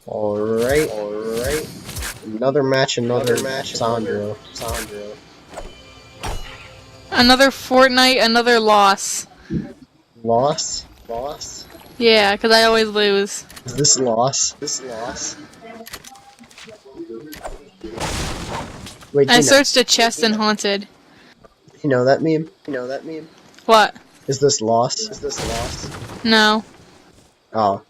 Alright. Another match, Sandro. Another Fortnite, another loss. Loss? Yeah, because I always lose. Is this loss? Wait, I searched a chest in Haunted. you know that meme? What? Is this loss? No. Oh.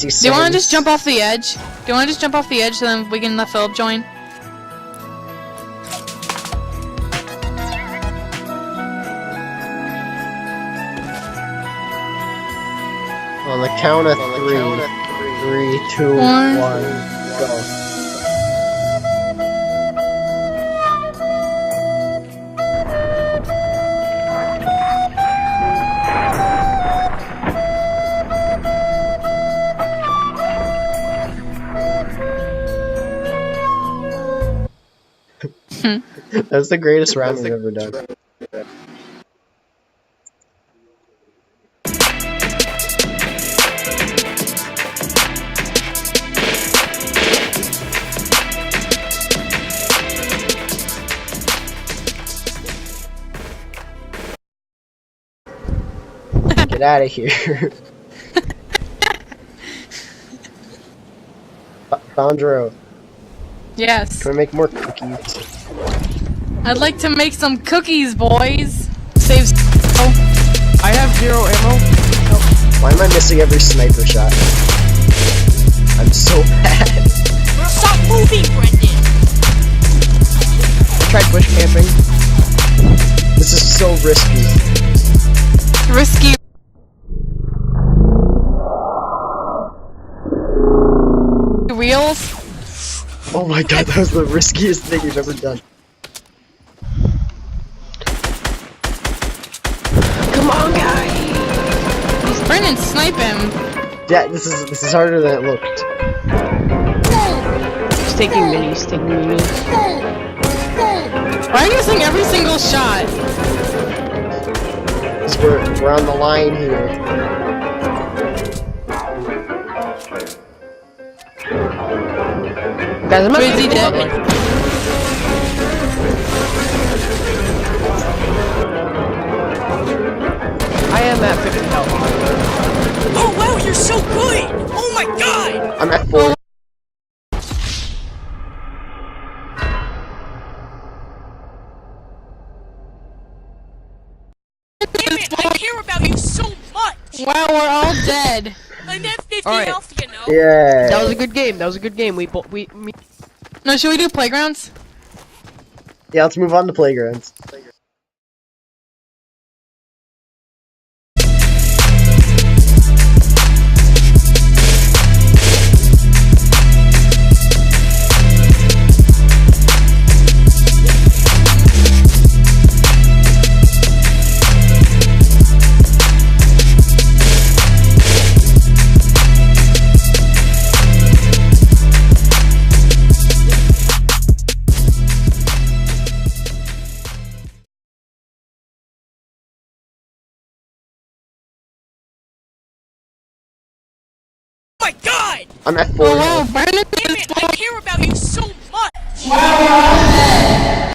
Do you want to just jump off the edge? So then we can let Philip join? On the count of three. 3, 2, 1, go. That's the greatest round we've ever done. Get out of here. Sandro, Yes. can we make more cookies? I'd like to make some cookies, boys. Save. I have 0 ammo. Why am I missing every sniper shot? I'm so bad. Stop moving, Brendan! I tried bush camping. This is so risky. Risky. Reels? Oh my god, that was the riskiest thing you've ever done. Come on, guys! Brendan, snipe him. Yeah, this is harder than it looked. He's taking minis, Why are you missing every single shot? Because we're on the line here. Guys, I'm Is he dead? I am at 50 health. Oh wow, you're so good! Oh my god! I'm at 4. Damn it, I care about you so much! Wow, we're all dead. I'm at 50 Alright. health, you know? Yeah. That was a good game. No, should we do playgrounds? Yeah, let's move on to playgrounds. Oh my god! I'm at 4. Oh wow, Brendan. Damn it, I care about you so much! Wow, we're all dead.